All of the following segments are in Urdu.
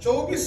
24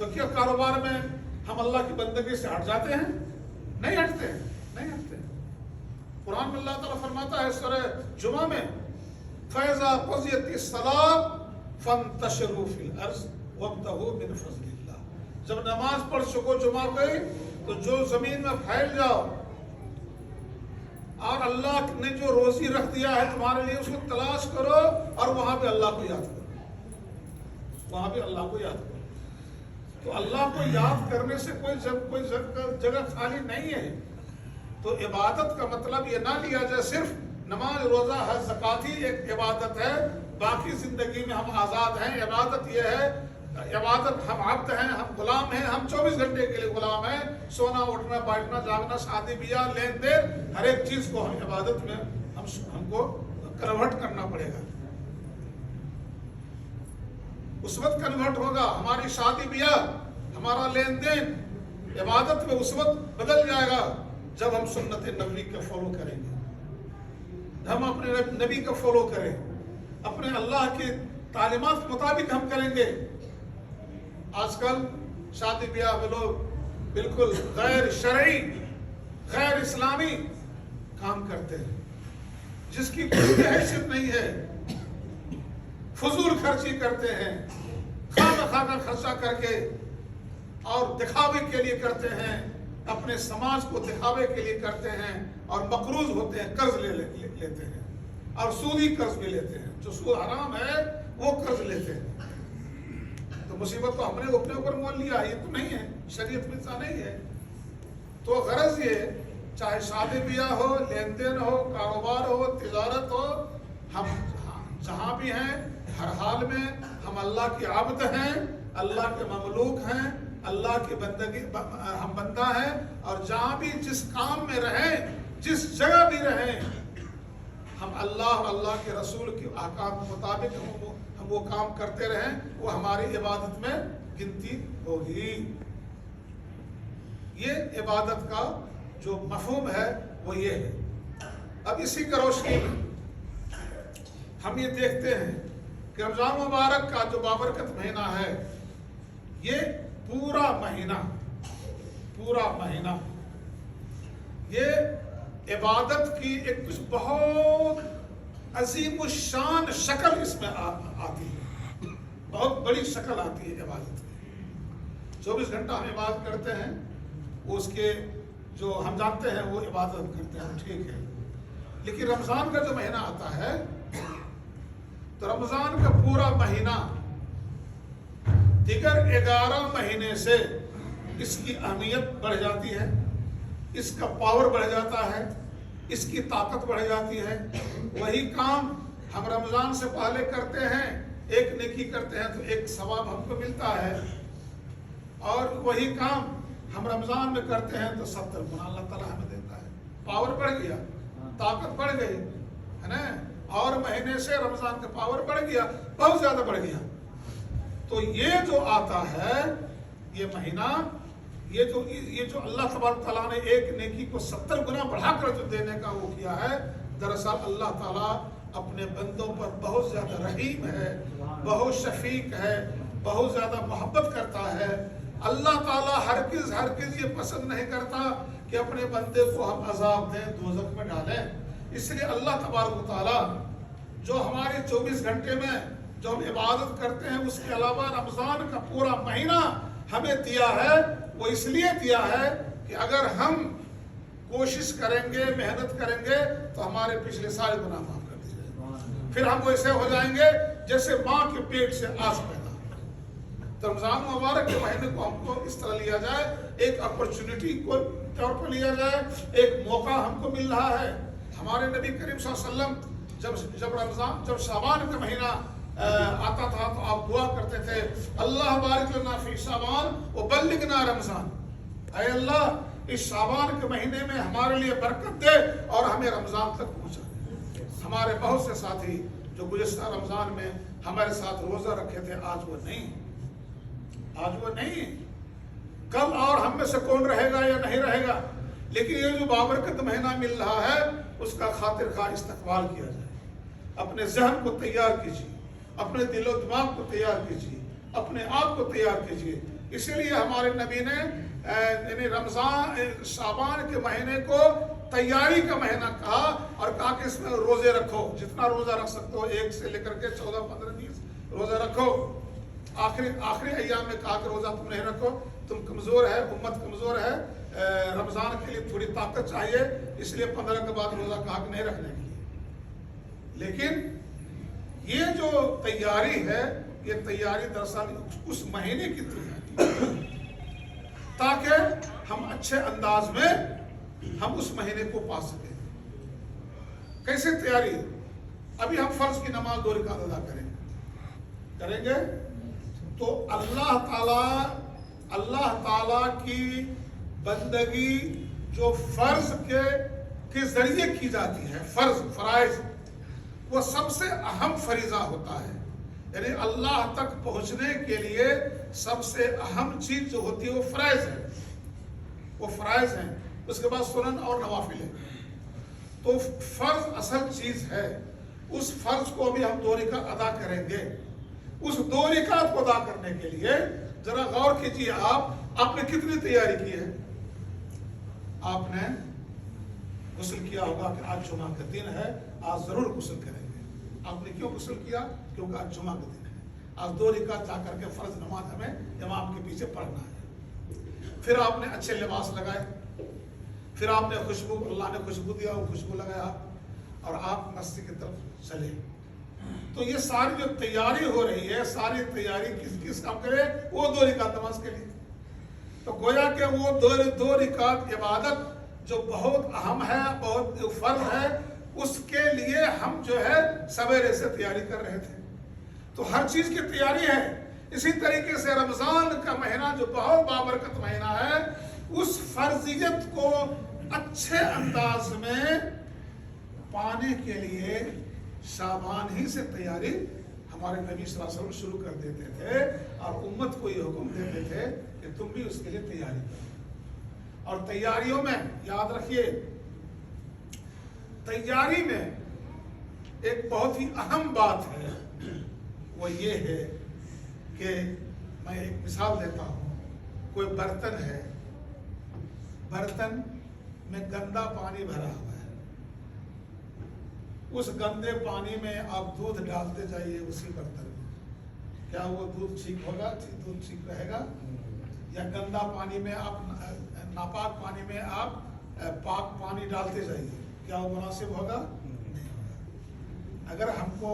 تو کیا کاروبار میں ہم اللہ کی بندگی سے ہٹ جاتے ہیں؟ نہیں ہٹتے ہیں، نہیں ہٹتے ہیں۔ قرآن میں اللہ تعالیٰ فرماتا ہے سورہ جمعہ میں فَإِذَا قُضِيَتِ الصَّلَاةُ فَانتَشِرُوا فِي الْأَرْضِ وَابْتَغُوا مِنْ فَضْلِ اللَّهِ۔ جب نماز پڑھ چکو جمعہ کی تو جو زمین میں پھیل جاؤ اور اللہ نے جو روزی رکھ دیا ہے تمہارے لیے اس کو تلاش کرو اور وہاں پہ اللہ کو یاد کرو، وہاں پہ اللہ کو یاد کرو۔ تو اللہ کو یاد کرنے سے کوئی جگہ خالی نہیں ہے۔ تو عبادت کا مطلب یہ نہ لیا جائے صرف نماز روزہ حج زکات ہی ایک عبادت ہے، باقی زندگی میں ہم آزاد ہیں۔ عبادت یہ ہے، عبادت ہم عبد ہیں، ہم غلام ہیں، ہم 24 گھنٹے کے لیے غلام ہیں۔ سونا اٹھنا بیٹھنا جاگنا شادی بیاہ لین دین ہر ایک چیز کو ہم عبادت میں ہم کو کنورٹ کرنا پڑے گا۔ اس وقت کنورٹ ہوگا ہماری شادی بیاہ، ہمارا لین دین عبادت میں اس وقت بدل جائے گا جب ہم سنت نبی کا فالو کریں گے، ہم اپنے نبی کا فالو کریں، اپنے اللہ کی تعلیمات کے مطابق ہم کریں گے۔ آج کل شادی بیاہ میں لوگ بالکل غیر شرعی غیر اسلامی کام کرتے ہیں جس کی کوئی حیثیت نہیں ہے، فضول خرچی کرتے ہیں، خواہ خرچہ کر کے اور دکھاوے کے لیے کرتے ہیں، اپنے سماج کو دکھاوے کے لیے کرتے ہیں اور مقروض ہوتے ہیں، قرض لیتے ہیں اور سودی قرض بھی لیتے ہیں، جو سود حرام ہے وہ قرض لیتے ہیں۔ تو مصیبت تو ہم نے اپنے اوپر مول لیا، یہ تو نہیں ہے، شریعت میں ایسا نہیں ہے۔ تو غرض یہ چاہے شادی بیاہ ہو، لین دین ہو، کاروبار ہو، تجارت ہو، ہم جہاں بھی ہیں ہر حال میں ہم اللہ کے عبد ہیں، اللہ کے مملوک ہیں، اللہ کی بندگی ہم بندہ ہیں، اور جہاں بھی جس کام میں رہیں، جس جگہ بھی رہیں، ہم اللہ اور اللہ کے رسول کے احکام کے مطابق ہم وہ کام کرتے رہیں، وہ ہماری عبادت میں گنتی ہوگی۔ یہ عبادت کا جو مفہوم ہے وہ یہ ہے۔ اب اسی کا روشنی میں ہم یہ دیکھتے ہیں کہ رمضان مبارک کا جو بابرکت مہینہ ہے، یہ پورا مہینہ یہ عبادت کی ایک کچھ بہت عظیم الشان شکل اس میں آتی ہے، بہت بڑی شکل آتی ہے عبادت کی۔ 24 گھنٹہ ہم عبادت کرتے ہیں، اس کے جو ہم جانتے ہیں وہ عبادت کرتے ہیں، ٹھیک ہے، لیکن رمضان کا جو مہینہ آتا ہے تو رمضان کا پورا مہینہ دیگر 11 مہینے سے اس کی اہمیت بڑھ جاتی ہے، اس کا پاور بڑھ جاتا ہے، اس کی طاقت بڑھ جاتی ہے۔ وہی کام ہم رمضان سے پہلے کرتے ہیں، ایک نیکی کرتے ہیں تو ایک ثواب ہم کو ملتا ہے، اور وہی کام ہم رمضان میں کرتے ہیں تو 70 گنا اللہ تعالیٰ ہمیں دیتا ہے۔ پاور بڑھ گیا، طاقت بڑھ گئی ہے نا، اور مہینے سے رمضان کا پاور بڑھ گیا، بہت زیادہ بڑھ گیا۔ تو یہ جو آتا ہے یہ مہینہ، یہ جو اللہ تبارک تعالیٰ نے ایک نیکی کو 70 گنا بڑھا کر جو دینے کا وہ کیا ہے، دراصل اللہ تعالیٰ اپنے بندوں پر بہت زیادہ رحیم ہے، بہت شفیق ہے، بہت زیادہ محبت کرتا ہے۔ اللہ تعالیٰ ہرگز یہ پسند نہیں کرتا کہ اپنے بندے کو ہم عذاب دیں، دوزخ میں ڈالیں۔ اس لیے اللہ تبارک تعالیٰ جو ہمارے 24 گھنٹے میں جو ہم عبادت کرتے ہیں، اس کے علاوہ رمضان کا پورا مہینہ ہمیں دیا ہے، وہ اس لیے دیا ہے کہ اگر ہم کوشش کریں گے، محنت کریں گے تو ہمارے پچھلے سارے گناہ معاف کر دیے جائیں گے، پھر ہم ویسے ہو جائیں گے جیسے ماں کے پیٹ سے آج پیدا۔ تو رمضان مبارک کے مہینے کو ہم کو اس طرح لیا جائے، ایک اپرچونٹی کو طور پر لیا جائے، ایک موقع ہم کو مل رہا ہے۔ ہمارے نبی کریم صلی اللہ علیہ وسلم جب شعبان کا مہینہ آتا تھا تو آپ دعا کرتے تھے، اللہ بارک لنا فی شعبان وبلغنا رمضان، اے اللہ اس شعبان کے مہینے میں ہمارے لیے برکت دے اور ہمیں رمضان تک پہنچا دے۔ ہمارے بہت سے ساتھی جو گزشتہ رمضان میں ہمارے ساتھ روزہ رکھے تھے، آج وہ نہیں، کل اور ہم میں سے کون رہے گا یا نہیں رہے گا، لیکن یہ جو بابرکت مہینہ مل رہا ہے اس کا خاطر خواہ استقبال کیا جائے۔ اپنے ذہن کو تیار کیجیے، اپنے دل و دماغ کو تیار کیجیے، اپنے آپ کو تیار کیجیے اسی لیے ہمارے نبی نے یعنی رمضان شعبان کے مہینے کو تیاری کا مہینہ کہا اور کہا کہ اس میں روزے رکھو، جتنا روزہ رکھ سکتے ہو 1 سے لے کر کے 14 15 20 روزہ رکھو۔ آخری ایام میں کہا کہ روزہ تم نہیں رکھو، تم کمزور ہے، امت کمزور ہے، رمضان کے لیے تھوڑی طاقت چاہیے، اس لیے 15 کے بعد روزہ کہا کہ نہیں رکھنے کے لیے۔ لیکن یہ جو تیاری ہے، یہ تیاری دراصل اس مہینے کی تیاری تاکہ ہم اچھے انداز میں ہم اس مہینے کو پا سکیں۔ کیسے تیاری؟ ابھی ہم فرض کی نماز 2 رکعت ادا کریں گے تو اللہ تعالی کی بندگی جو فرض کے ذریعے کی جاتی ہے، فرائض وہ سب سے اہم فریضہ ہوتا ہے، یعنی اللہ تک پہنچنے کے لیے سب سے اہم چیز جو ہوتی ہے وہ فرائض ہے، وہ فرائض ہیں، اس کے بعد سنن اور نوافل ہے۔ تو فرض اصل چیز ہے، اس فرض کو بھی ہم 2 رکعت ادا کریں گے۔ اس 2 رکعت کو ادا کرنے کے لیے ذرا غور کیجیے، آپ نے کتنی تیاری کی ہے؟ آپ نے غسل کیا ہوگا کہ آج جمعہ کا دن ہے، آج ضرور غسل کریں گے۔ آپ نے کیوں غسل کیا؟ کیونکہ آج جمعہ کا دن ہے، آج 2 رکعت جا کر کے فرض نماز ہمیں امام کے پیچھے پڑھنا ہے۔ پھر آپ نے اچھے لباس لگائے، پھر آپ نے اللہ نے خوشبو دیا، وہ خوشبو لگایا اور آپ مسجد کی طرف چلے۔ تو یہ ساری جو تیاری ہو رہی ہے، ساری تیاری کس کام کرے؟ وہ 2 رکعت نماز کے لیے۔ تو گویا کہ وہ 2 رکعت عبادت جو بہت اہم ہے، بہت فرض ہے، اس کے لیے ہم جو ہے سویرے سے تیاری کر رہے تھے۔ تو ہر چیز کی تیاری ہے۔ اسی طریقے سے رمضان کا مہینہ جو بہت بابرکت مہینہ ہے، اس فرضیت کو اچھے انداز میں پانے کے لیے شعبان ہی سے تیاری ہمارے نبی صلی اللہ علیہ وسلم شروع کر دیتے تھے اور امت کو یہ حکم دیتے تھے کہ تم بھی اس کے لیے تیاری کرو۔ اور تیاریوں میں یاد رکھیے، تیاری میں ایک بہت ہی اہم بات ہے، وہ یہ ہے کہ میں ایک مثال دیتا ہوں۔ کوئی برتن ہے، برتن میں گندا پانی بھرا ہوا ہے، اس گندے پانی میں آپ دودھ ڈالتے جائیے اسی برتن میں، کیا وہ دودھ ٹھیک ہوگا؟ دودھ ٹھیک رہے گا؟ یا گندا پانی میں آپ ناپاک پانی میں آپ پاک پانی ڈالتے جائیے، کیا وہ مناسب ہوگا؟ نہیں ہوگا۔ اگر ہم کو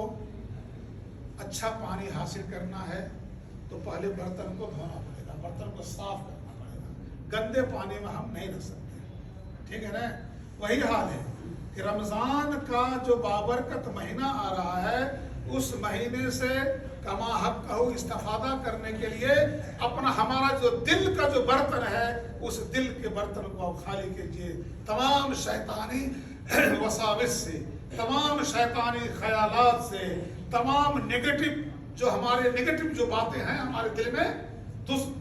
اچھا پانی حاصل کرنا ہے تو پہلے برتن کو دھونا پڑے گا، برتن کو صاف کرنا پڑے گا، گندے پانی میں ہم نہیں رکھ سکتے، ٹھیک ہے نا؟ وہی حال ہے کہ رمضان کا جو بابرکت مہینہ آ رہا ہے، اس مہینے سے کما حق کہو استفادہ کرنے کے لیے ہمارا جو دل کا جو برتن ہے، اس دل کے برتن کو آپ خالی کیجیے تمام شیطانی وساوس سے، تمام شیطانی خیالات سے، تمام نیگیٹو جو ہمارے نیگیٹو جو باتیں ہیں ہمارے دل میں،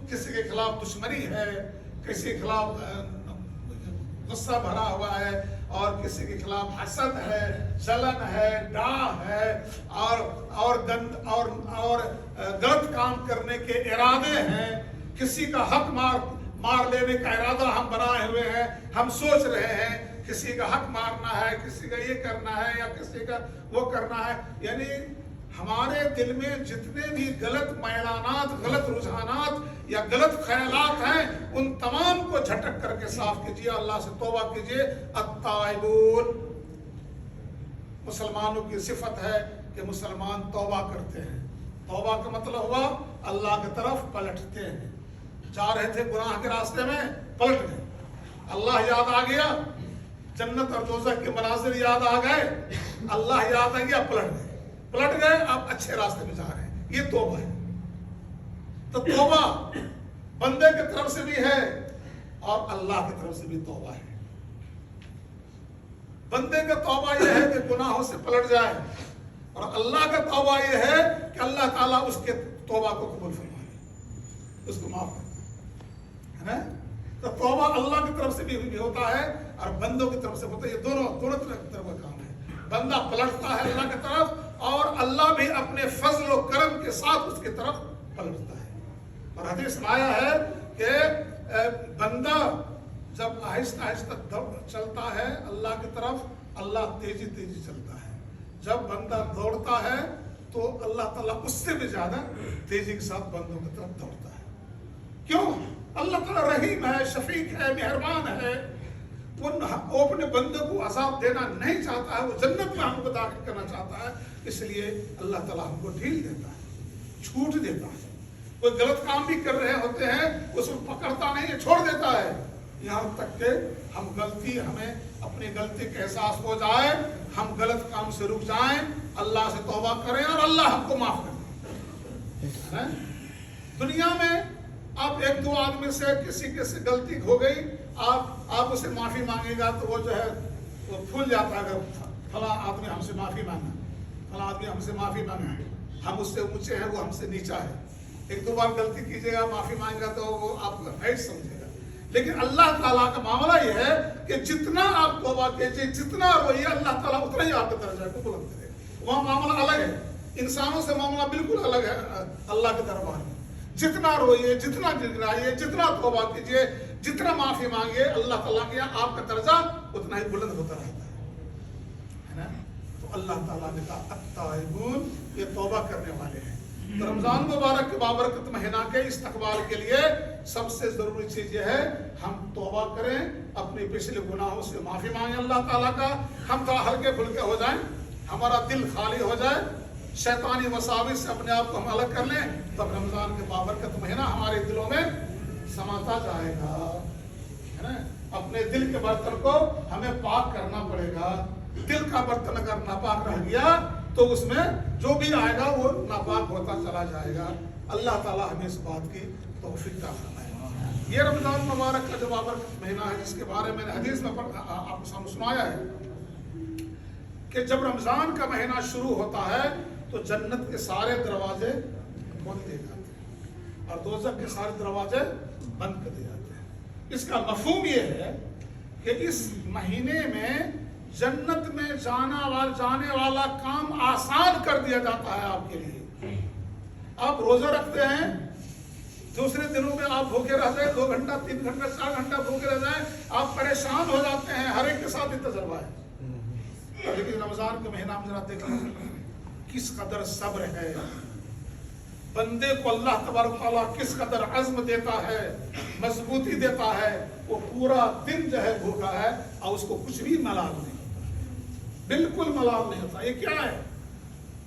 کسی کے خلاف دشمنی ہے، کسی کے خلاف غصہ بھرا ہوا ہے، اور کسی کے خلاف حسد ہے، جلن ہے، ڈاہ ہے، اور غلط کام کرنے کے ارادے ہیں، کسی کا حق مار لینے کا ارادہ ہم بنائے ہوئے ہیں، ہم سوچ رہے ہیں کسی کا حق مارنا ہے، کسی کا یہ کرنا ہے یا کسی کا وہ کرنا ہے، یعنی ہمارے دل میں جتنے بھی غلط میلانات، غلط رجحانات یا غلط خیالات ہیں، ان تمام کو جھٹک کر کے صاف کیجیے، اللہ سے توبہ کیجیے۔ التائبون، مسلمانوں کی صفت ہے کہ مسلمان توبہ کرتے ہیں۔ توبہ کا مطلب ہوا اللہ کی طرف پلٹتے ہیں، جا رہے تھے گناہ کے راستے میں، پلٹ گئے، اللہ یاد آ گیا، جنت اور دوزخ کے مناظر یاد آ گئے، اللہ یاد آ گیا، پلٹ گئے، آپ اچھے راستے میں جا رہے ہیں، یہ توبہ ہے۔ تو توبہ بندے کی طرف سے بھی ہے اور اللہ کی طرف سے بھی توبہ ہے۔ بندے کا توبہ یہ ہے کہ گناہوں سے پلٹ جائے، اور اللہ کا توبہ یہ ہے کہ اللہ تعالیٰ اس کے توبہ کو قبول فرمائے، اس کو معاف کرے، ہے نا؟ تو توبہ اللہ کی طرف سے بھی ہوتا ہے اور بندوں کی طرف سے ہوتا ہے، یہ دونوں طرف کا کام ہے۔ بندہ پلٹتا ہے اللہ کی طرف، اور اللہ بھی اپنے فضل و کرم کے ساتھ اس کی طرف پلٹتا ہے۔ اور حدیث میں آیا ہے کہ بندہ جب آہستہ آہستہ چلتا ہے اللہ کی طرف، اللہ تیزی تیزی چلتا ہے. جب بندہ دوڑتا ہے تو اللہ تعالیٰ اس سے بھی زیادہ تیزی کے ساتھ بندوں کی طرف دوڑتا ہے. کیوں؟ اللہ تعالیٰ رحیم ہے، شفیق ہے، مہربان ہے. وہ اپنے بندوں کو عذاب دینا نہیں چاہتا ہے، وہ جنت میں ہم کو داخل کرنا چاہتا ہے. اس لیے اللہ تعالیٰ ہم کو ڈھیل دیتا ہے، چھوٹ دیتا ہے. کوئی غلط کام بھی کر رہے ہوتے ہیں اس کو پکڑتا نہیں ہے، چھوڑ دیتا ہے، یہاں تک کہ ہمیں اپنی غلطی کا احساس ہو جائے، ہم غلط کام سے رک جائیں، اللہ سے توبہ کریں اور اللہ ہم کو معاف کریں. دنیا میں آپ ایک دو آدمی سے کسی غلطی ہو گئی، آپ اسے معافی مانگے گا تو وہ جو ہے وہ پھول جاتا ہے. فلاں آدمی ہم سے معافی مانگا، فلاں آدمی ہم سے معافی مانگا، ہم اس سے اونچے ہیں، وہ ہم سے نیچا ہے. ایک دو بار غلطی کیجیے گا، معافی مانگے گا تو وہ آپ کو نہیں سمجھے گا. لیکن اللہ تعالیٰ کا معاملہ یہ ہے کہ جتنا آپ توبہ کیجیے، جتنا روئیے، اللہ تعالیٰ اتنا ہی آپ کے درجہ کو بلند کرے. وہاں معاملہ الگ ہے، انسانوں سے معاملہ بالکل الگ ہے. اللہ کے دربار میں جتنا روئیے، جتنا گڑگڑائیے، جتنا توبہ کیجیے، جتنا معافی مانگیے، اللہ تعالیٰ کے یہاں آپ کا درجہ اتنا ہی بلند ہوتا رہتا ہے. تو اللہ تعالیٰ نے کہا التائبون، یہ توبہ کرنے والے ہیں. تو رمضان مبارک کے بابرکت مہینہ کے استقبال کے لیے سب سے ضروری چیز یہ ہے ہم توبہ کریں، اپنے پچھلے گناہوں سے معافی مانگیں اللہ تعالیٰ کا. ہم تھوڑا ہلکے پھلکے ہو جائیں، ہمارا دل خالی ہو جائے، شیطانی وساوس سے اپنے آپ کو ہم الگ کر لیں، تب رمضان کے بابرکت مہینہ ہمارے دلوں میں سماتا جائے گا. اپنے دل کے برتن کو ہمیں پاک کرنا پڑے گا. دل کا برتن اگر ناپاک رہ گیا تو اس میں جو بھی آئے گا وہ ناپاک ہوتا چلا جائے گا. اللہ تعالیٰ ہمیں اس بات کی توفیق عطا فرمائے. یہ رمضان مبارک کا جو بابرکت مہینہ ہے، جس کے بارے میں حدیث میں آپ کو سنایا ہے کہ جب رمضان کا مہینہ شروع ہوتا ہے تو جنت کے سارے دروازے کھول دیے جاتے ہیں اور دوزخ کے سارے دروازے بند کر دیے جاتے ہیں. اس کا مفہوم یہ ہے کہ اس مہینے میں جنت میں جانے والا کام آسان کر دیا جاتا ہے آپ کے لیے. آپ روزہ رکھتے ہیں، دوسرے دنوں میں آپ بھوکے رہ جائیں، 2 گھنٹہ 3 گھنٹہ 4 گھنٹہ بھوکے رہ جائیں، آپ پریشان ہو جاتے ہیں. ہر ایک کے ساتھ یہ تجربہ ہے. لیکن رمضان کے مہینہ میں ذرا دیکھیں کس قدر صبر ہے بندے کو. اللہ تبارک تعالیٰ کس قدر عزم دیتا ہے، مضبوطی دیتا ہے. وہ پورا دن جو ہے بھوکا ہے اور اس کو کچھ بھی ملال نہیں ہوتا، بالکل ملال نہیں ہوتا. یہ کیا ہے؟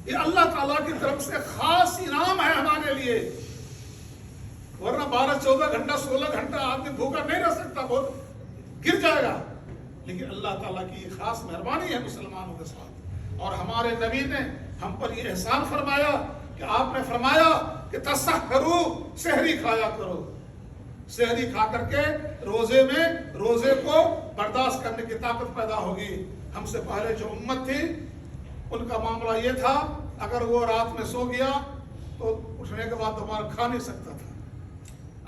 یہ اللہ تعالیٰ کی طرف سے خاص انعام ہے ہمارے لیے. ورنہ 12-14 گھنٹہ 16 گھنٹہ آدمی بھوکا نہیں رہ سکتا، بہت گر جائے گا. لیکن اللہ تعالیٰ کی یہ خاص مہربانی ہے مسلمانوں کے ساتھ. اور ہمارے نبی نے ہم پر یہ احسان فرمایا کہ آپ نے فرمایا کہ تسحروا، سحری کھایا کرو. سحری کھا کر کے روزے کو برداشت کرنے کی طاقت پیدا ہوگی. ہم سے پہلے جو امت تھی ان کا معاملہ یہ تھا، اگر وہ رات میں سو گیا تو اٹھنے کے بعد دوبارہ کھا نہیں سکتا تھا.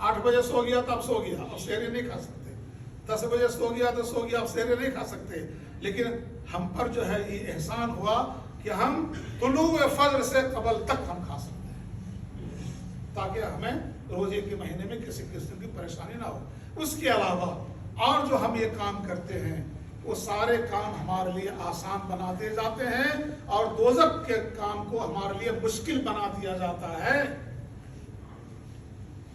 8 بجے سو گیا تو اب سو گیا، اب سحری نہیں کھا سکتے. 10 بجے سو گیا تو سو گیا، اب سحری نہیں کھا سکتے. لیکن ہم پر جو ہے یہ احسان ہوا کہ ہم طلوع فجر سے قبل تک ہم کھا سکتے ہیں، تاکہ ہمیں روزے کے مہینے میں کسی قسم کی پریشانی نہ ہو. اس کے علاوہ اور جو ہم یہ کام کرتے ہیں وہ سارے کام ہمارے لیے آسان بنا دیے جاتے ہیں اور دوزخ کے کام کو ہمارے لیے مشکل بنا دیا جاتا ہے.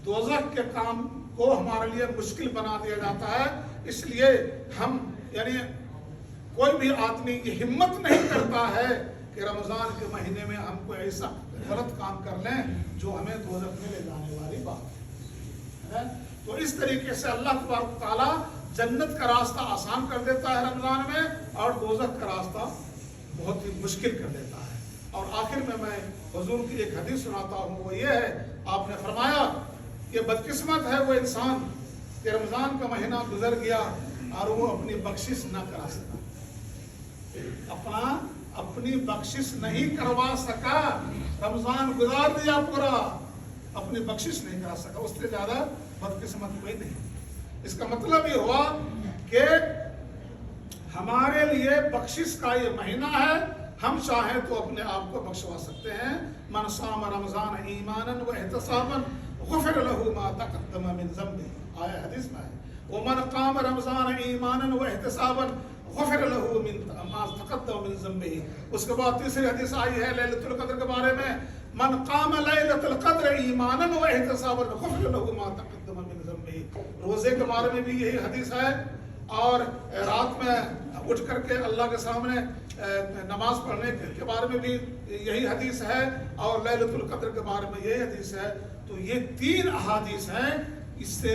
دوزخ کے کام کو ہمارے لیے مشکل بنا دیا جاتا ہے. اس لیے ہم یعنی کوئی بھی آدمی یہ ہمت نہیں کرتا ہے کہ رمضان کے مہینے میں ہم کوئی ایسا غلط کام کر لیں جو ہمیں دوزخ میں لے جانے والی بات ہے. تو اس طریقے سے اللہ تبارک تعالیٰ جنت کا راستہ آسان کر دیتا ہے رمضان میں اور دوزخ کا راستہ بہت ہی مشکل کر دیتا ہے. اور آخر میں حضور کی ایک حدیث سناتا ہوں، وہ یہ ہے، آپ نے فرمایا کہ بدقسمت ہے وہ انسان کہ رمضان کا مہینہ گزر گیا اور وہ اپنی بخشش نہ کرا سکا، اپنی بخشش نہیں کروا سکا. رمضان گزار دیا پورا، اپنی بخشش نہیں کرا سکا. اس سے زیادہ بدقسمت کوئی نہیں. اس کا مطلب یہ ہوا کہ ہمارے لیے بخشش کا یہ مہینہ ہے. ہم چاہیں تو اپنے آپ کو بخشوا سکتے ہیں. من صام رمضان ایمانا و احتسابا غفر له ما تقدم من ذنبه. آیا حدیث میں ہے ومن قام رمضان ایمانا واحتسابا غفر له من ما تقدم من ذنبه. اس کے بعد تیسری حدیث آئی ہے لیلۃ القدر کے بارے میں، من قام لیلۃ القدر ایمانا واحتسابا غفر له ما تقدم من ذنبه. روزے کے بارے میں بھی یہی حدیث ہے، اور رات میں اٹھ کر کے اللہ کے سامنے نماز پڑھنے کے بارے میں بھی یہی حدیث ہے، اور لیلۃ القدر کے بارے میں یہی حدیث ہے. تو یہ تین احادیث ہیں. اس سے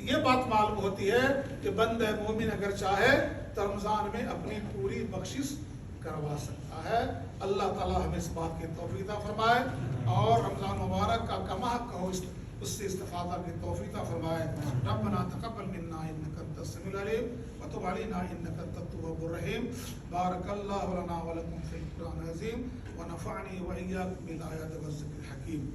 یہ بات معلوم ہوتی ہے کہ بندہ مومن اگر چاہے تو رمضان میں اپنی پوری بخشش کروا سکتا ہے. اللہ تعالیٰ ہمیں اس بات کی توفیق عطا فرمائے، اور رمضان مبارک کا کما حق ہو اس سے استفادہ کی توفیق عطا فرمائے. ربنا تقبل منا انک انت السمیع العلیم وتب علینا انک انت التواب الرحیم. بارک اللہ لنا ولکم فی القرآن العظیم ونفعنی وإیاکم بالآیات والذکر الحکیم.